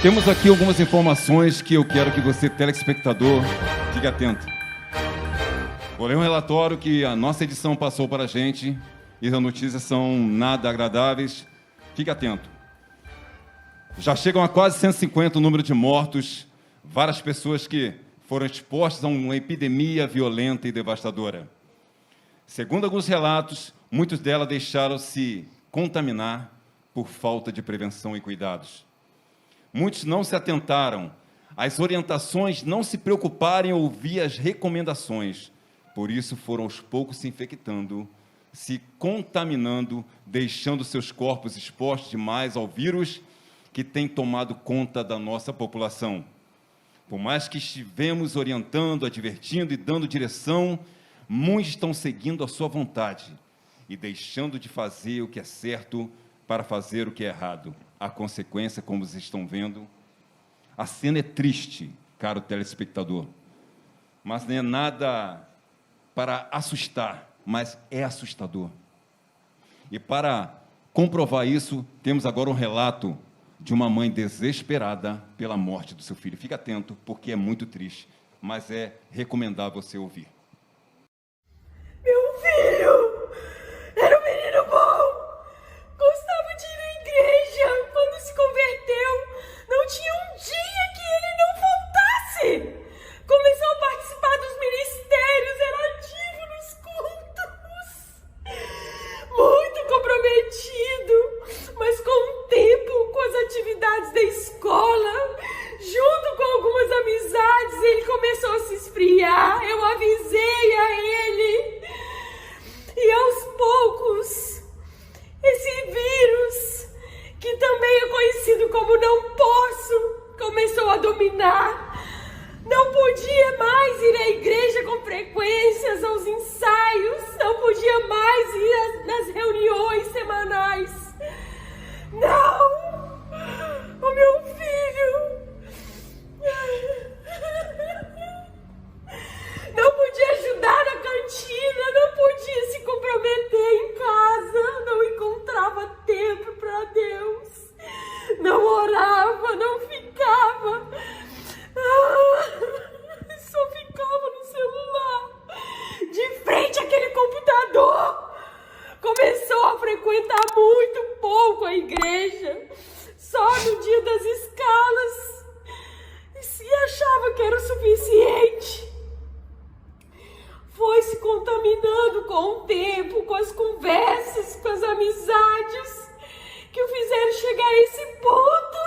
Temos aqui algumas informações que eu quero que você, telespectador, fique atento. Vou ler um relatório que a nossa edição passou para a gente e as notícias são nada agradáveis. Fique atento. Já chegam a quase 150 o número de mortos, várias pessoas que foram expostas a uma epidemia violenta e devastadora. Segundo alguns relatos, muitos delas deixaram-se contaminar por falta de prevenção e cuidados. Muitos não se atentaram às orientações, não se preocuparam em ouvir as recomendações. Por isso foram aos poucos se infectando, se contaminando, deixando seus corpos expostos demais ao vírus que tem tomado conta da nossa população. Por mais que estivemos orientando, advertindo e dando direção, muitos estão seguindo a sua vontade e deixando de fazer o que é certo para fazer o que é errado. A consequência, como vocês estão vendo, a cena é triste, caro telespectador, mas não é nada para assustar, mas é assustador. E para comprovar isso, temos agora um relato de uma mãe desesperada pela morte do seu filho. Fique atento, porque é muito triste, mas é recomendável você ouvir. Meu filho era um menino bom, gostava de ir à igreja. Quando se converteu, não tinha um dia que ele não faltasse. Começou a participar dos ministérios, era ativo nos cultos, muito comprometido, mas com o tempo, com as atividades da escola, junto com algumas amizades, ele começou a se esfriar. Eu avisei a ele. E aos poucos, esse vírus, que também é conhecido como não posso, começou a dominar. Não podia mais ir à igreja com frequências, aos ensaios, não podia mais ir nas reuniões semanais. Não! O meu filho não podia ajudar na cantina, não podia se comprometer em casa, não encontrava tempo para Deus, não orava, não ficava, só ficava no celular, de frente àquele computador. Começou a frequentar muito pouco a igreja, só no dia das escalas, e achava que era o suficiente. Foi se contaminando com o tempo, com as conversas, com as amizades, que o fizeram chegar a esse ponto.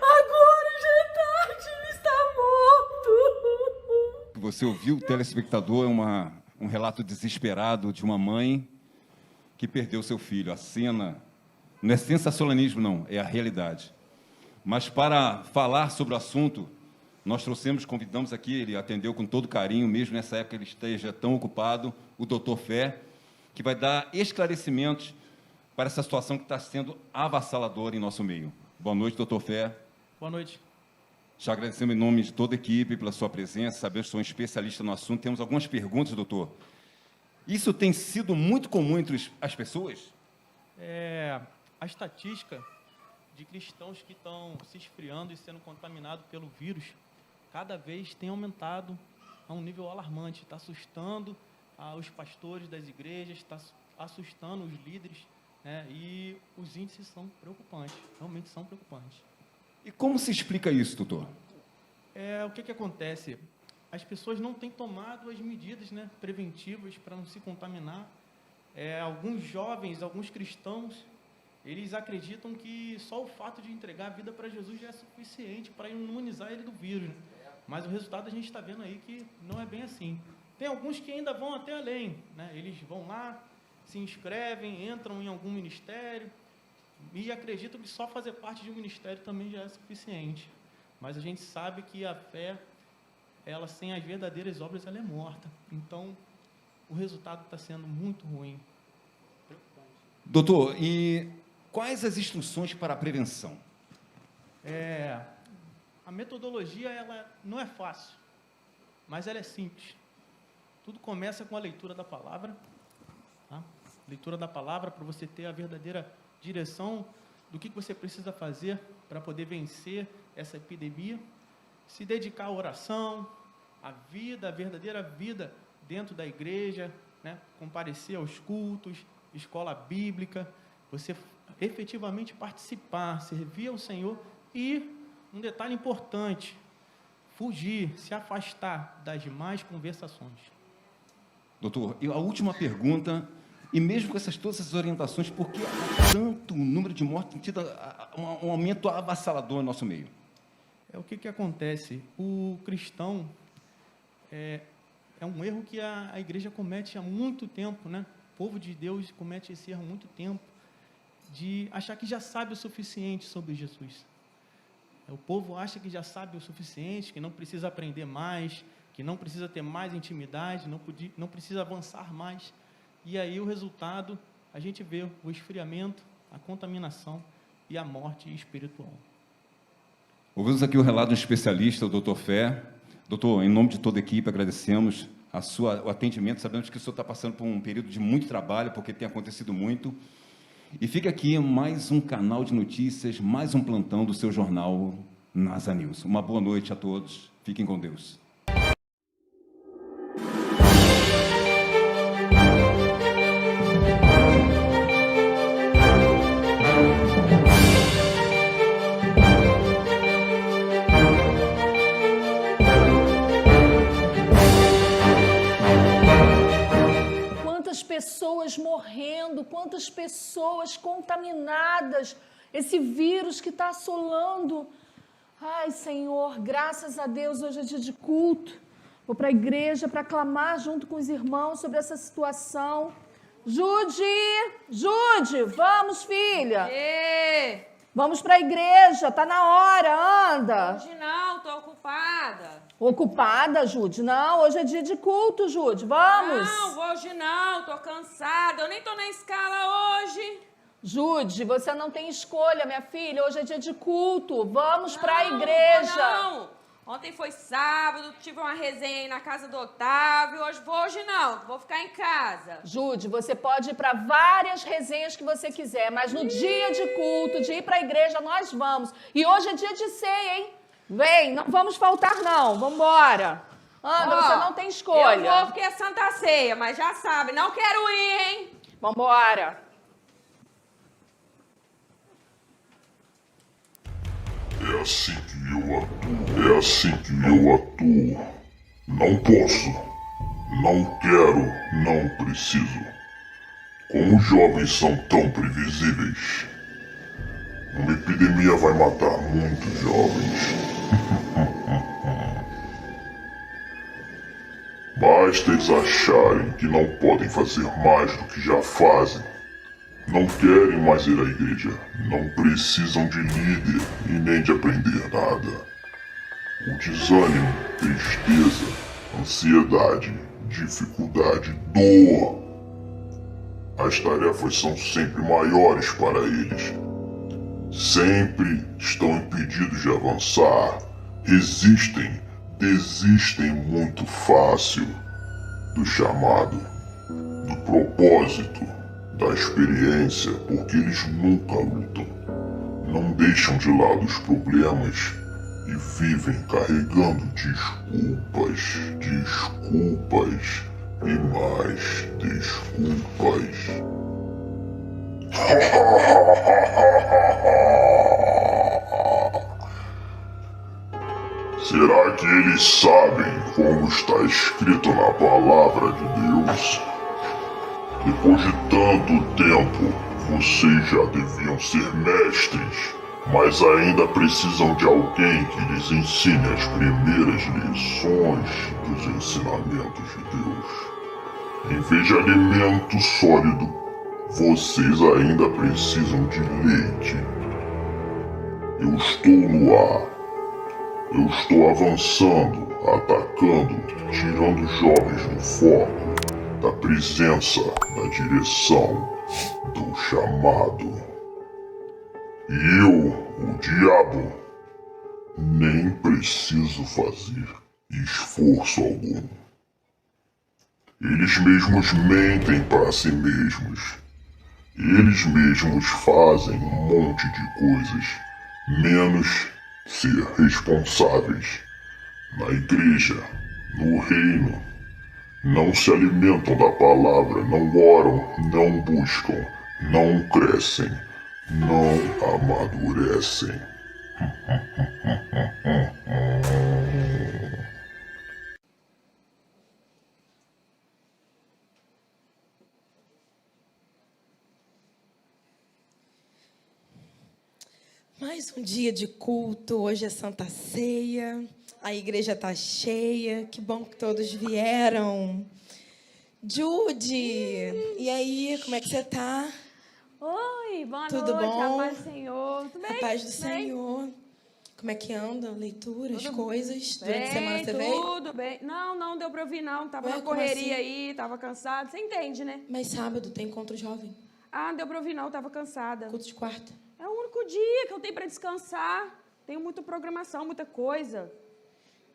Agora já é tarde, ele está morto. Você ouviu, telespectador, um relato desesperado de uma mãe que perdeu seu filho. A cena não é sensacionalismo, não, é a realidade. Mas para falar sobre o assunto, nós convidamos aqui, ele atendeu com todo carinho, mesmo nessa época ele esteja tão ocupado, o doutor Fé, que vai dar esclarecimentos para essa situação que está sendo avassaladora em nosso meio. Boa noite, doutor Fé. Boa noite. Te agradecemos em nome de toda a equipe pela sua presença, sabemos que sou um especialista no assunto. Temos algumas perguntas, doutor. Isso tem sido muito comum entre as pessoas? A estatística de cristãos que estão se esfriando e sendo contaminados pelo vírus, cada vez tem aumentado a um nível alarmante. Está assustando os pastores das igrejas, está assustando os líderes, né? E os índices são preocupantes, realmente são preocupantes. E como se explica isso, doutor? O que acontece? As pessoas não têm tomado as medidas, né, preventivas para não se contaminar. Alguns jovens, alguns cristãos, eles acreditam que só o fato de entregar a vida para Jesus já é suficiente para imunizar ele do vírus, né? Mas o resultado a gente está vendo aí que não é bem assim. Tem alguns que ainda vão até além, né? Eles vão lá, se inscrevem, entram em algum ministério e acreditam que só fazer parte de um ministério também já é suficiente. Mas a gente sabe que a fé, ela sem as verdadeiras obras, ela é morta. Então, o resultado está sendo muito ruim. Preocupante. Doutor, e quais as instruções para a prevenção? A metodologia, ela não é fácil, mas ela é simples. Tudo começa com a leitura da palavra, tá? leitura da palavra, para você ter a verdadeira direção do que você precisa fazer para poder vencer essa epidemia. Se dedicar à oração, à vida, à verdadeira vida dentro da igreja, né? Comparecer aos cultos, escola bíblica, você efetivamente participar, servir ao Senhor e, um detalhe importante, fugir, se afastar das más conversações. Doutor, e a última pergunta, e mesmo com todas essas orientações, por que há tanto número de mortes tem tido um aumento avassalador no nosso meio? O que acontece? O cristão é um erro que a igreja comete há muito tempo, né? O povo de Deus comete esse erro há muito tempo, de achar que já sabe o suficiente sobre Jesus. O povo acha que já sabe o suficiente, que não precisa aprender mais, que não precisa ter mais intimidade, não precisa avançar mais. E aí o resultado, a gente vê o esfriamento, a contaminação e a morte espiritual. Ouvimos aqui o relato de um especialista, o doutor Fé. Doutor, em nome de toda a equipe, agradecemos o atendimento. Sabemos que o senhor está passando por um período de muito trabalho, porque tem acontecido muito. E fica aqui mais um canal de notícias, mais um plantão do seu jornal NASA News. Uma boa noite a todos. Fiquem com Deus. Pessoas morrendo, quantas pessoas contaminadas, esse vírus que está assolando. Ai, Senhor, graças a Deus, hoje é dia de culto. Vou para a igreja para clamar junto com os irmãos sobre essa situação. Jude, vamos, filha. Vamos para a igreja, está na hora, anda. Hoje não, estou ocupada. Ocupada, Jude? Não, hoje é dia de culto, Jude, vamos. Não, hoje não, estou cansada, eu nem estou na escala hoje. Jude, você não tem escolha, minha filha, hoje é dia de culto, vamos para a igreja. Não, ontem foi sábado, tive uma resenha aí na casa do Otávio, hoje não, vou ficar em casa. Jude, você pode ir para várias resenhas que você quiser, mas no dia de culto, de ir para a igreja, nós vamos. E hoje é dia de ceia, hein? Vem, não vamos faltar não, vamos embora. Anda, você não tem escolha. Eu vou porque é Santa Ceia, mas já sabe, não quero ir, hein? Vamos embora. É assim que eu atuo. Não posso, não quero, não preciso. Como os jovens são tão previsíveis. Uma epidemia vai matar muitos jovens. Basta eles acharem que não podem fazer mais do que já fazem. Não querem mais ir à igreja. Não precisam de líder e nem de aprender nada. O desânimo, tristeza, ansiedade, dificuldade, dor. As tarefas são sempre maiores para eles. Sempre estão impedidos de avançar. Resistem, desistem muito fácil do chamado, do propósito, da experiência, porque eles nunca lutam. Não deixam de lado os problemas e vivem carregando desculpas e mais desculpas. Será que eles sabem como está escrito na palavra de Deus? Depois de tanto tempo, vocês já deviam ser mestres, mas ainda precisam de alguém que lhes ensine as primeiras lições dos ensinamentos de Deus. Em vez de alimento sólido, vocês ainda precisam de leite. Eu estou no ar. Eu estou avançando, atacando, tirando os jovens do foco, da presença, da direção, do chamado. E eu, o diabo, nem preciso fazer esforço algum. Eles mesmos mentem para si mesmos Eles mesmos fazem um monte de coisas, menos ser responsáveis. Na igreja, no reino, não se alimentam da palavra, não oram, não buscam, não crescem, não amadurecem. Mais um dia de culto, hoje é Santa Ceia, a igreja está cheia, que bom que todos vieram. Judy, e aí, como é que você está? Oi, boa Tudo noite, bom? a paz do Senhor. Tudo bem? A paz do Tudo bem? Senhor. Como é que anda? Leituras, Tudo coisas? Durante a semana você tudo veio? bem. Não deu pra eu vir, não. Tava Ué, na como correria assim? aí, tava cansado. Você entende, né? Mas sábado tem encontro jovem, Ah, não deu pra eu vir, não. Tava cansada. culto de quarta. É o único dia que eu tenho pra descansar. Tenho muita programação, muita coisa.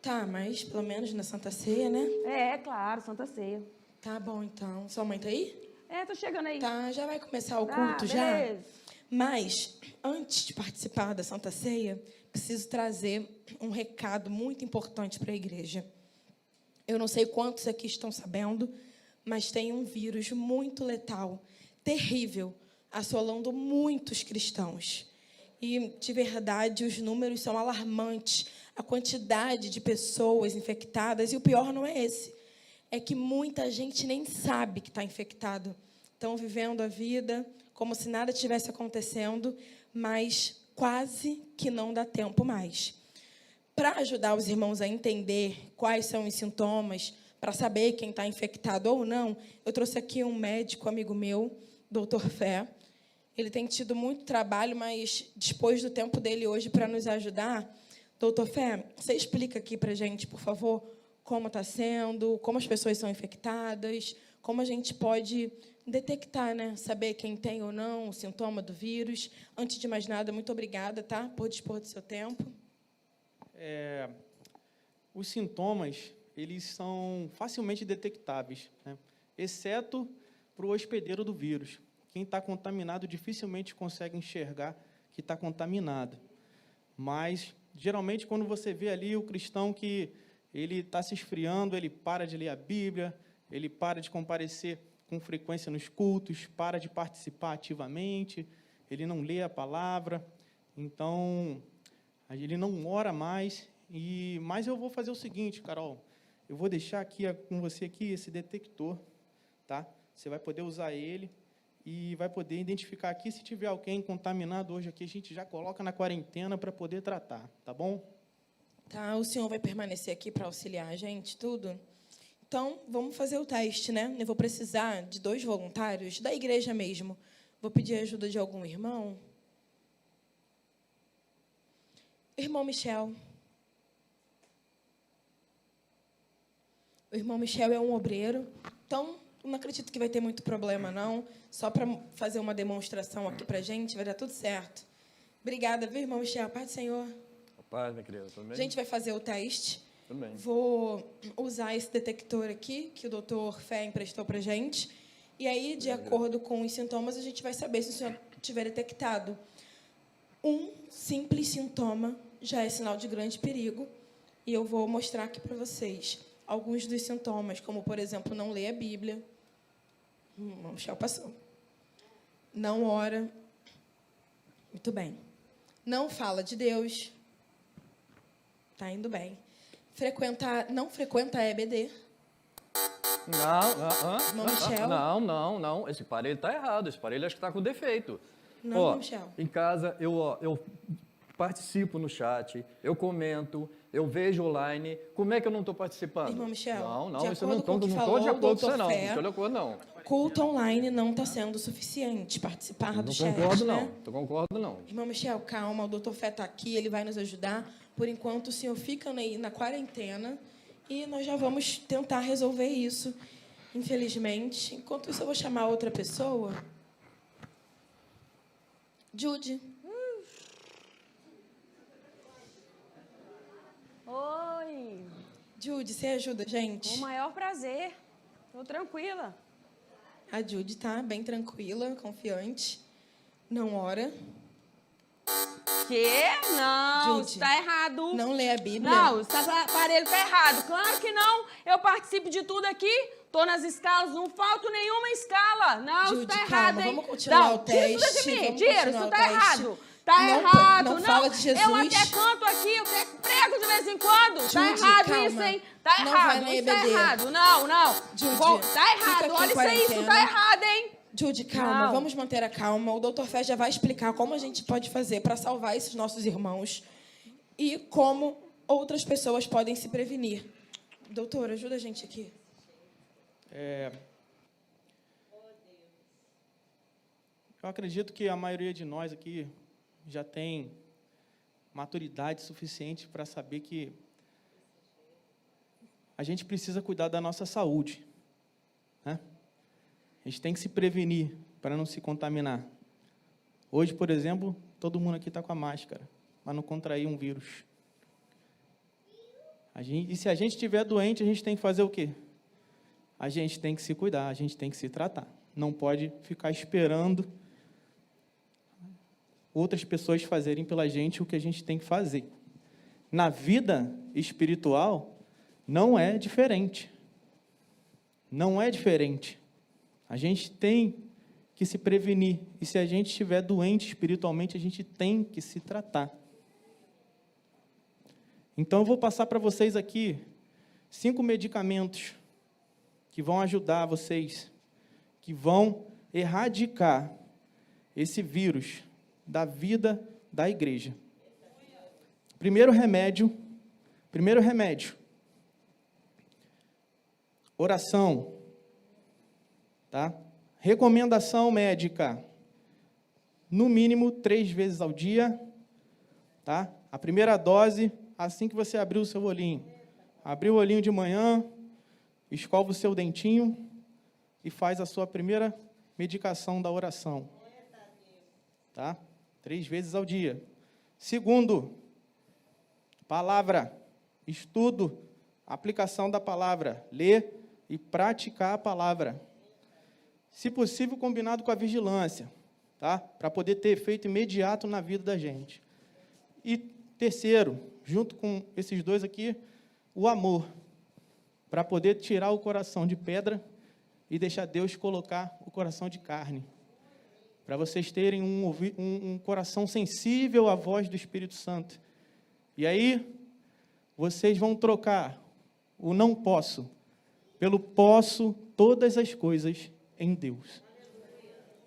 Tá, mas pelo menos na Santa Ceia, né? É, claro, Santa Ceia. Tá bom, então. Sua mãe tá aí? É, tô chegando aí. Tá, já vai começar o Tá, culto já? beleza. Mas, antes de participar da Santa Ceia, preciso trazer um recado muito importante para a igreja. Eu não sei quantos aqui estão sabendo, mas tem um vírus muito letal, terrível, assolando muitos cristãos. E, de verdade, os números são alarmantes. A quantidade de pessoas infectadas, e o pior não é esse. É que muita gente nem sabe que está infectado. Estão vivendo a vida como se nada tivesse acontecendo, mas quase que não dá tempo mais. Para ajudar os irmãos a entender quais são os sintomas, para saber quem está infectado ou não, eu trouxe aqui um médico amigo meu, Dr. Fé. Ele tem tido muito trabalho, mas dispôs do tempo dele hoje para nos ajudar. Doutor Fé, você explica aqui para a gente, por favor, como está sendo, como as pessoas são infectadas, como a gente pode detectar, né? Saber quem tem ou não o sintoma do vírus. Antes de mais nada, muito obrigada, tá? Por dispor do seu tempo. Os sintomas, eles são facilmente detectáveis, né? Exceto para o hospedeiro do vírus. Quem está contaminado dificilmente consegue enxergar que está contaminado. Mas, geralmente, quando você vê ali o cristão que ele está se esfriando, ele para de ler a Bíblia, ele para de comparecer com frequência nos cultos, para de participar ativamente, ele não lê a palavra, então, ele não ora mais. Mas eu vou fazer o seguinte, Carol, eu vou deixar aqui com você aqui esse detector, tá? Você vai poder usar ele e vai poder identificar aqui, se tiver alguém contaminado hoje aqui, a gente já coloca na quarentena para poder tratar, tá bom? Tá, o senhor vai permanecer aqui para auxiliar a gente, tudo? Então, vamos fazer o teste, né? Eu vou precisar de 2 voluntários, da igreja mesmo. Vou pedir a ajuda de algum irmão. Irmão Michel. O irmão Michel é um obreiro, então não acredito que vai ter muito problema, não. Só para fazer uma demonstração aqui para a gente, vai dar tudo certo. Obrigada, viu, irmão Michel? Paz do Senhor. Paz, minha querida, tudo bem? A gente vai fazer o teste. Tudo bem. Vou usar esse detector aqui, que o doutor Fé emprestou para a gente. E aí, de acordo com os sintomas, a gente vai saber se o senhor tiver detectado. Um simples sintoma já é sinal de grande perigo. E eu vou mostrar aqui para vocês alguns dos sintomas, como, por exemplo, não ler a Bíblia. O Michel passou. Não ora. Muito bem. Não fala de Deus. Está indo bem. Não frequenta a EBD. Irmão Michel? Não. Esse aparelho está errado. Esse aparelho acho que está com defeito. Não, irmão Michel. Em casa, eu participo no chat, eu comento, eu vejo online. Como é que eu não estou participando? Irmão Michel, Não, de isso eu não acordo com o que estou falou de acordo com o você, não. Dr. Não Fé, estou de acordo, não. Culto online não está sendo suficiente participar do chat, Não concordo, né? não. Não concordo, não. Irmão Michel, calma, o doutor Fé está aqui, ele vai nos ajudar. Por enquanto, o senhor fica aí na quarentena e nós já vamos tentar resolver isso, infelizmente. Enquanto isso, eu vou chamar outra pessoa. Judy. Oi, Judy, você ajuda a gente? com o maior prazer. Tô tranquila. A Judy tá bem tranquila, confiante. Não ora. Quê? Não, Judy, isso tá errado. Não lê a Bíblia. Não, esse aparelho tá errado. Claro que não. Eu participo de tudo aqui. Tô nas escalas, não falto nenhuma escala. Não, Judy, isso tá calma, errado, hein? vamos continuar não, o teste. Tira isso de mim, Vamos tira, continuar isso o tá teste. errado. Tá Não, errado, não fala de Jesus. Eu até canto aqui, eu até prego de vez em quando. Tá Judy, errado calma. isso, hein? Tá Não errado, vai na isso tá EBD. errado. Não, não. Judy, Tá fica errado, aqui em olha isso aí, isso quarentena. tá errado, hein? Judy, calma, Não. vamos manter a calma. O Dr. Fé já vai explicar como a gente pode fazer para salvar esses nossos irmãos e como outras pessoas podem se prevenir. Doutor, ajuda a gente aqui. Eu acredito que a maioria de nós aqui já tem maturidade suficiente para saber que a gente precisa cuidar da nossa saúde, né? A gente tem que se prevenir para não se contaminar. Hoje, por exemplo, todo mundo aqui está com a máscara, para não contrair um vírus. E se a gente estiver doente, a gente tem que fazer o quê? A gente tem que se cuidar, a gente tem que se tratar. Não pode ficar esperando outras pessoas fazerem pela gente o que a gente tem que fazer. Na vida espiritual, não é diferente. Não é diferente. A gente tem que se prevenir. E se a gente estiver doente espiritualmente, a gente tem que se tratar. Então, eu vou passar para vocês aqui 5 medicamentos que vão ajudar vocês, que vão erradicar esse vírus da vida da igreja. Primeiro remédio, oração, tá? Recomendação médica, no mínimo 3 vezes ao dia, tá? A primeira dose, assim que você abrir o seu olhinho. Abriu o olhinho de manhã, escova o seu dentinho e faz a sua primeira medicação da oração. Tá? 3 vezes ao dia. Segundo, palavra, estudo, aplicação da palavra, ler e praticar a palavra. Se possível, combinado com a vigilância, tá? Para poder ter efeito imediato na vida da gente. E terceiro, junto com esses dois aqui, o amor, para poder tirar o coração de pedra e deixar Deus colocar o coração de carne. Para vocês terem um coração sensível à voz do Espírito Santo. E aí, vocês vão trocar o não posso pelo posso todas as coisas em Deus.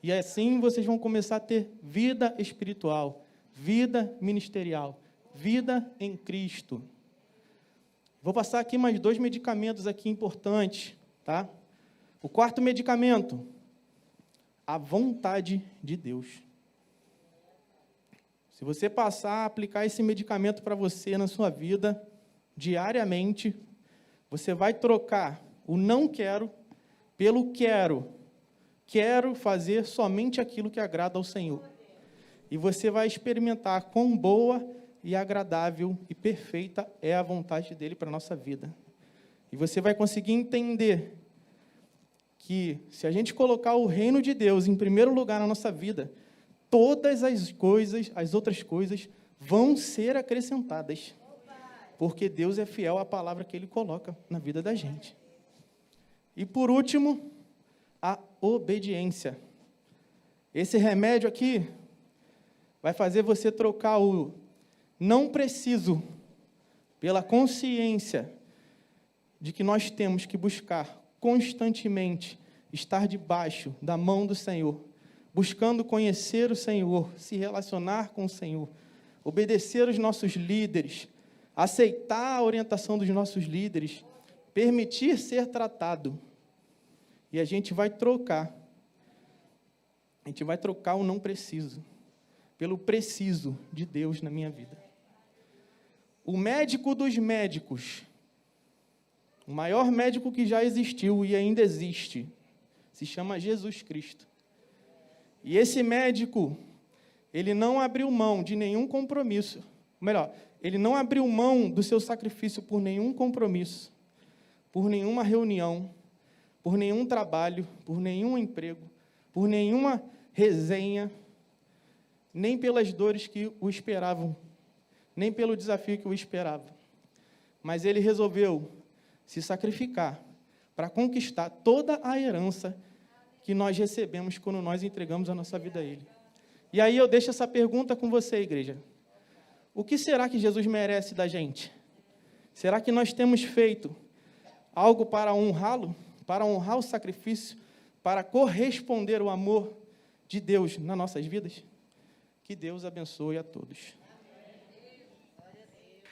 E assim vocês vão começar a ter vida espiritual, vida ministerial, vida em Cristo. Vou passar aqui mais 2 medicamentos aqui importantes, tá? O 4º medicamento, a vontade de Deus. Se você passar a aplicar esse medicamento para você na sua vida, diariamente, você vai trocar o não quero pelo quero. Quero fazer somente aquilo que agrada ao Senhor. E você vai experimentar quão boa e agradável e perfeita é a vontade dele para a nossa vida. E você vai conseguir entender que, se a gente colocar o reino de Deus em primeiro lugar na nossa vida, todas as coisas, as outras coisas, vão ser acrescentadas. Porque Deus é fiel à palavra que Ele coloca na vida da gente. E, por último, a obediência. Esse remédio aqui vai fazer você trocar o não preciso pela consciência de que nós temos que buscar constantemente estar debaixo da mão do Senhor, buscando conhecer o Senhor, se relacionar com o Senhor, obedecer os nossos líderes, aceitar a orientação dos nossos líderes, permitir ser tratado. E a gente vai trocar o não preciso pelo preciso de Deus na minha vida. O médico dos médicos, o maior médico que já existiu e ainda existe, se chama Jesus Cristo. E esse médico, ele não abriu mão de nenhum compromisso. Melhor, ele não abriu mão do seu sacrifício por nenhum compromisso, por nenhuma reunião, por nenhum trabalho, por nenhum emprego, por nenhuma resenha, nem pelas dores que o esperavam, nem pelo desafio que o esperava. Mas ele resolveu se sacrificar para conquistar toda a herança que nós recebemos quando nós entregamos a nossa vida a Ele. E aí eu deixo essa pergunta com você, igreja. O que será que Jesus merece da gente? Será que nós temos feito algo para honrá-lo, para honrar o sacrifício, para corresponder ao amor de Deus nas nossas vidas? Que Deus abençoe a todos.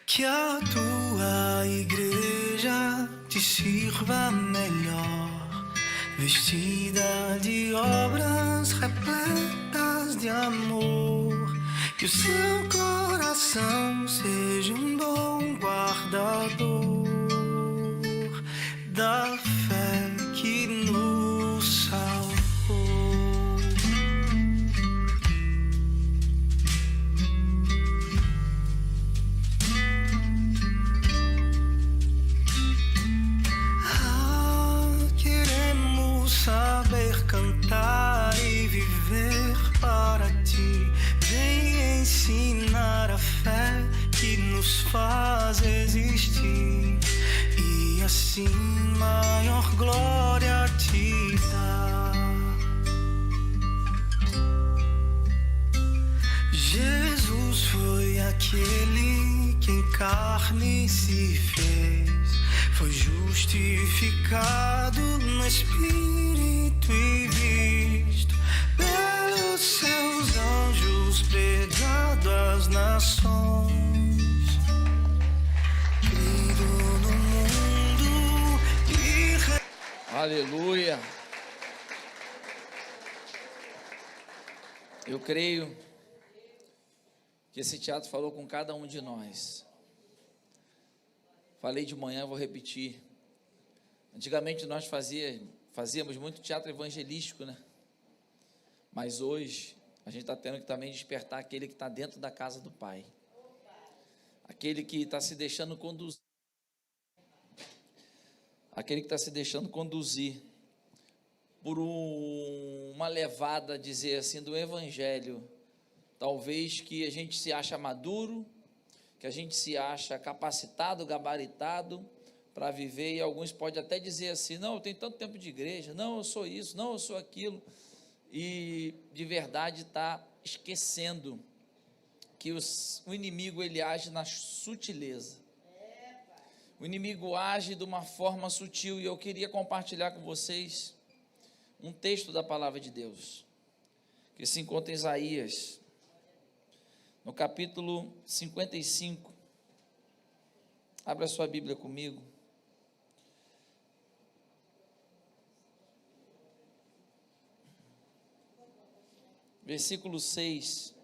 Que a tua igreja te sirva melhor, vestida de obras repletas de amor, que o seu coração seja um bom guardador da fé que nos salvou. Saber cantar e viver para ti, vem ensinar a fé que nos faz existir, e assim maior glória te dá. Jesus foi aquele que em carne se fez, foi justificado no Espírito e visto pelos seus anjos, pregado às nações, crido no mundo e... Aleluia! Eu creio que esse teatro falou com cada um de nós. Falei de manhã, vou repetir. Antigamente nós fazíamos muito teatro evangelístico, né? Mas hoje a gente está tendo que também despertar aquele que está dentro da casa do Pai. Aquele que está se deixando conduzir. Aquele que está se deixando conduzir por uma levada, dizer assim, do Evangelho. Talvez que a gente se acha maduro, que a gente se acha capacitado, gabaritado para viver, e alguns podem até dizer assim, não, eu tenho tanto tempo de igreja, não, eu sou isso, não, eu sou aquilo, e de verdade está esquecendo que o inimigo, ele age na sutileza. O inimigo age de uma forma sutil, e eu queria compartilhar com vocês um texto da palavra de Deus, que se encontra em Isaías, no capítulo 55, abra a sua Bíblia comigo. Versículo 6.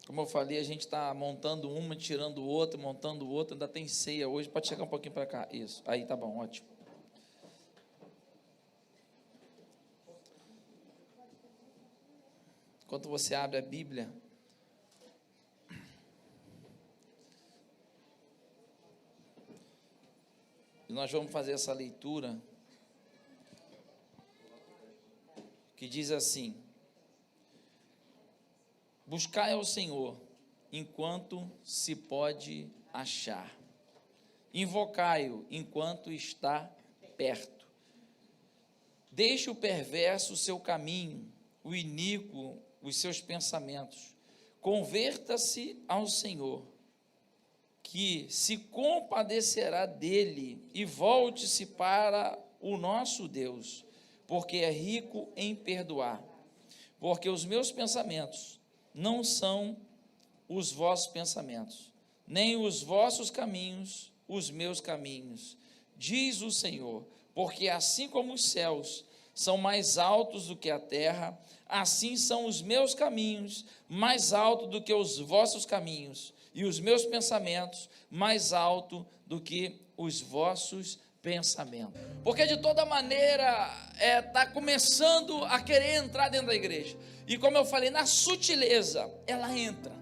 Como eu falei, a gente está montando uma, tirando outra, montando outra, ainda tem ceia hoje, pode chegar um pouquinho para cá, isso, aí tá bom, ótimo. Enquanto você abre a Bíblia, e nós vamos fazer essa leitura, que diz assim: buscai ao Senhor, enquanto se pode achar, invocai-o, enquanto está perto, deixe o perverso o seu caminho, o iníquo os seus pensamentos, converta-se ao Senhor, que se compadecerá dele, e volte-se para o nosso Deus, porque é rico em perdoar, porque os meus pensamentos não são os vossos pensamentos, nem os vossos caminhos os meus caminhos, diz o Senhor, porque assim como os céus são mais altos do que a terra, assim são os meus caminhos mais altos do que os vossos caminhos, e os meus pensamentos mais altos do que os vossos pensamentos. Porque de toda maneira está começando a querer entrar dentro da igreja, e como eu falei, na sutileza ela entra,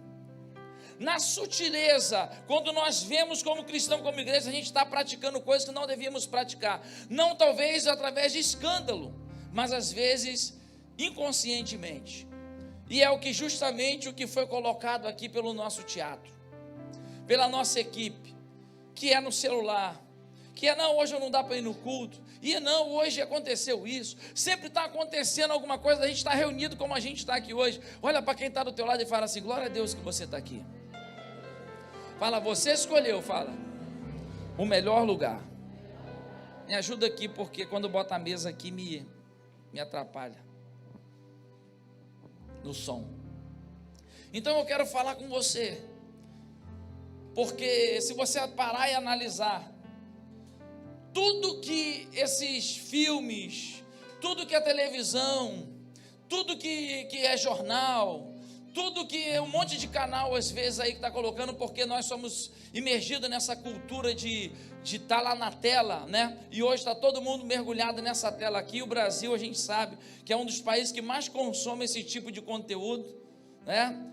na sutileza, quando nós vemos como cristão, como igreja, a gente está praticando coisas que não devíamos praticar. Não talvez através de escândalo, mas às vezes inconscientemente. E é o que justamente o que foi colocado aqui pelo nosso teatro, pela nossa equipe, que é no celular, que é não, hoje não dá para ir no culto, e não, hoje aconteceu isso, sempre está acontecendo alguma coisa, a gente está reunido como a gente está aqui hoje. Olha para quem está do teu lado e fala assim: glória a Deus que você está aqui. Fala, você escolheu, fala, o melhor lugar. Me ajuda aqui, porque quando bota a mesa aqui me atrapalha no som. Então eu quero falar com você, porque se você parar e analisar tudo que esses filmes, tudo que é televisão, tudo que é jornal, tudo que um monte de canal às vezes aí que está colocando, porque nós somos imergidos nessa cultura de estar lá na tela, né? E hoje está todo mundo mergulhado nessa tela aqui. O Brasil, a gente sabe que é um dos países que mais consome esse tipo de conteúdo, né?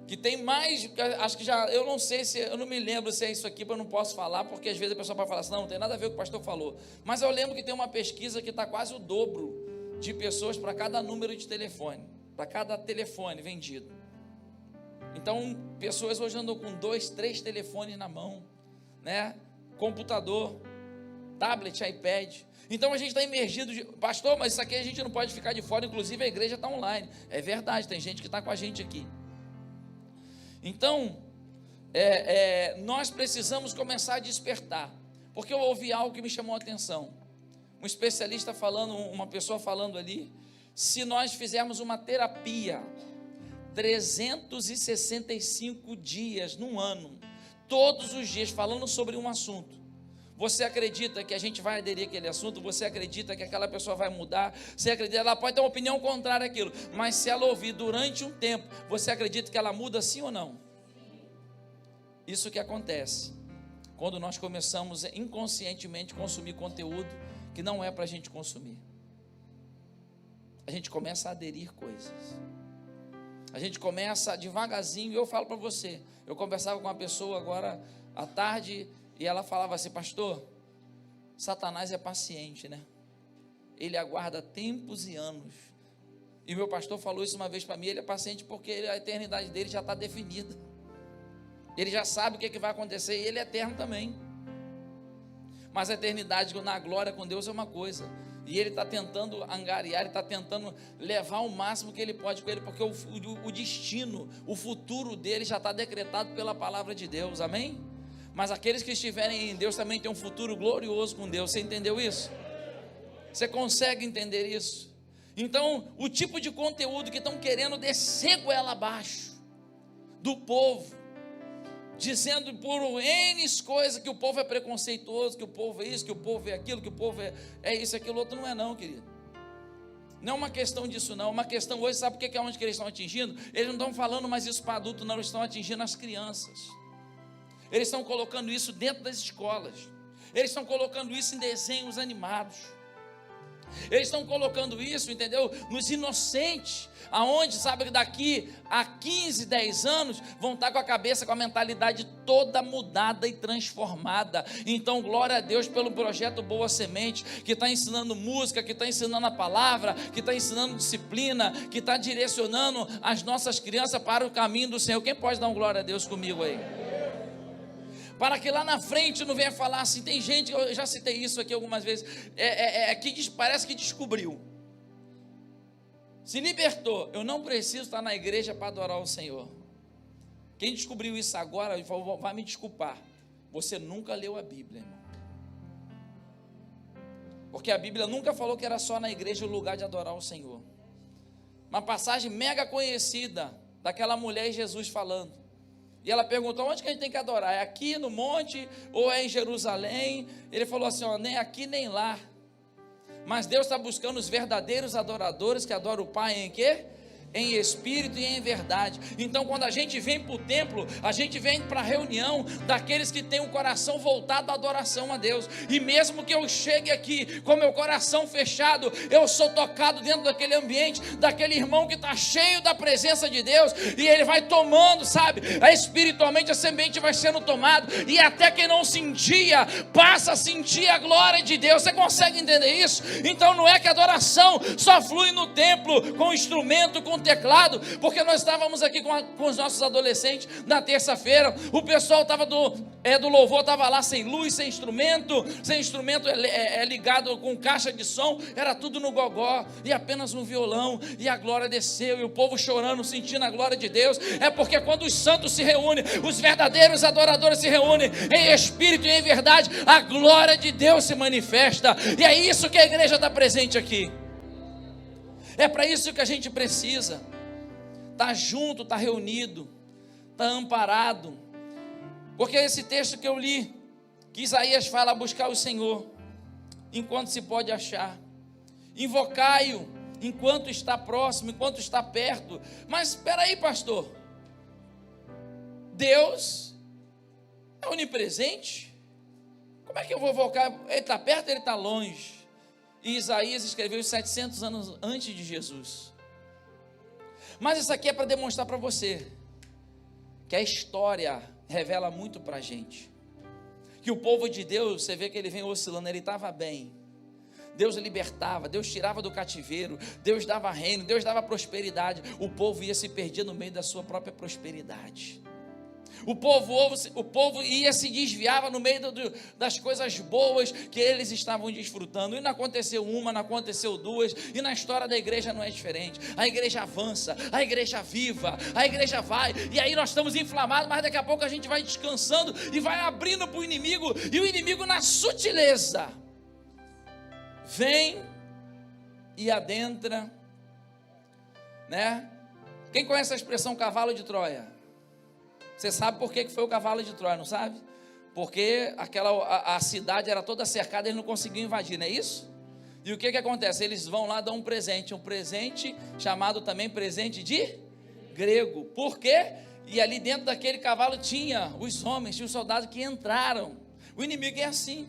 Que tem mais, acho que já, eu não sei se, eu não me lembro se é isso aqui, eu não posso falar, porque às vezes a pessoa vai falar assim, não tem nada a ver com o que o pastor falou, mas eu lembro que tem uma pesquisa que está quase o dobro de pessoas para cada número de telefone, para cada telefone vendido. Então, pessoas hoje andam com 2, 3 telefones na mão, né? Computador, tablet, iPad. Então a gente está imergido, pastor, mas isso aqui a gente não pode ficar de fora, inclusive a igreja está online. É verdade, tem gente que está com a gente aqui. Então, nós precisamos começar a despertar, porque eu ouvi algo que me chamou a atenção. Um especialista falando, uma pessoa falando ali, se nós fizermos uma terapia 365 dias num ano, todos os dias falando sobre um assunto, você acredita que a gente vai aderir àquele assunto? Você acredita que aquela pessoa vai mudar? Você acredita, ela pode ter uma opinião contrária àquilo, mas se ela ouvir durante um tempo, você acredita que ela muda sim ou não? Isso que acontece quando nós começamos inconscientemente a consumir conteúdo que não é para a gente consumir. A gente começa a aderir coisas. A gente começa devagarzinho, e eu falo para você, eu conversava com uma pessoa agora à tarde, e ela falava assim: pastor, Satanás é paciente, né? Ele aguarda tempos e anos. E meu pastor falou isso uma vez para mim, ele é paciente porque a eternidade dele já está definida. Ele já sabe o que vai acontecer, e ele é eterno também. Mas a eternidade na glória com Deus é uma coisa, e ele está tentando angariar, ele está tentando levar o máximo que ele pode com ele, porque o destino, o futuro dele já está decretado pela palavra de Deus, amém? Mas aqueles que estiverem em Deus também têm um futuro glorioso com Deus. Você entendeu isso? Você consegue entender isso? Então, o tipo de conteúdo que estão querendo descer goela abaixo do povo, dizendo por N coisas que o povo é preconceituoso, que o povo é isso, que o povo é aquilo, que o povo é isso, aquilo outro, não é não, querido. Não é uma questão disso não, uma questão hoje, sabe o que é onde que eles estão atingindo? Eles não estão falando mais isso para adultos, não, eles estão atingindo as crianças. Eles estão colocando isso dentro das escolas, eles estão colocando isso em desenhos animados, eles estão colocando isso, entendeu? Nos inocentes, aonde, sabe, daqui a 15, 10 anos, vão estar com a cabeça, com a mentalidade toda mudada e transformada. Então, glória a Deus pelo projeto Boa Semente, que está ensinando música, que está ensinando a palavra, que está ensinando disciplina, que está direcionando as nossas crianças para o caminho do Senhor. Quem pode dar um glória a Deus comigo aí? Para que lá na frente não venha falar assim, tem gente, eu já citei isso aqui algumas vezes, que parece que descobriu, se libertou, eu não preciso estar na igreja para adorar o Senhor. Quem descobriu isso agora, vai me desculpar, você nunca leu a Bíblia, irmão. Porque a Bíblia nunca falou que era só na igreja o lugar de adorar o Senhor. Uma passagem mega conhecida, daquela mulher e Jesus falando. E ela perguntou, onde que a gente tem que adorar? É aqui no monte ou é em Jerusalém? Ele falou assim, ó, nem aqui nem lá. Mas Deus está buscando os verdadeiros adoradores que adoram o Pai em quê? em espírito e em verdade. Então, quando a gente vem para o templo, a gente vem para a reunião daqueles que têm o coração voltado à adoração a Deus. E mesmo que eu chegue aqui com meu coração fechado, eu sou tocado dentro daquele ambiente, daquele irmão que está cheio da presença de Deus, e ele vai tomando, sabe, espiritualmente a semente vai sendo tomada, e até quem não sentia, passa a sentir a glória de Deus. Você consegue entender isso? Então não é que a adoração só flui no templo, com instrumento, com teclado, porque nós estávamos aqui com os nossos adolescentes na terça-feira, o pessoal estava do louvor, estava lá sem luz, sem instrumento ligado com caixa de som, era tudo no gogó, e apenas um violão, e a glória desceu, e o povo chorando, sentindo a glória de Deus. É porque quando os santos se reúnem, os verdadeiros adoradores se reúnem em espírito e em verdade, a glória de Deus se manifesta, e é isso que a igreja está presente aqui. É para isso que a gente precisa estar junto, estar reunido, estar amparado. Porque esse texto que eu li, que Isaías fala, buscar o Senhor enquanto se pode achar, invocai-o enquanto está próximo, enquanto está perto. Mas espera aí, pastor, Deus é onipresente? Como é que eu vou invocar? Ele está perto, ele está longe. E Isaías escreveu 700 anos antes de Jesus. Mas isso aqui é para demonstrar para você que a história revela muito para a gente, que o povo de Deus, você vê que ele vem oscilando, ele estava bem, Deus libertava, Deus tirava do cativeiro, Deus dava reino, Deus dava prosperidade, o povo ia se perder no meio da sua própria prosperidade. O povo ia se desviava no meio das coisas boas que eles estavam desfrutando. E não aconteceu uma, não aconteceu duas. E na história da igreja não é diferente. A igreja avança, a igreja viva, a igreja vai. E aí nós estamos inflamados, mas daqui a pouco a gente vai descansando e vai abrindo para o inimigo. E o inimigo, na sutileza, vem e adentra, né? Quem conhece a expressão cavalo de Troia? Você sabe por que foi o cavalo de Troia, não sabe? Porque a cidade era toda cercada, eles não conseguiam invadir, não é isso? E o que acontece? Eles vão lá dar um presente chamado também presente de grego. Por quê? E ali dentro daquele cavalo tinha os homens, tinha os soldados que entraram. O inimigo é assim.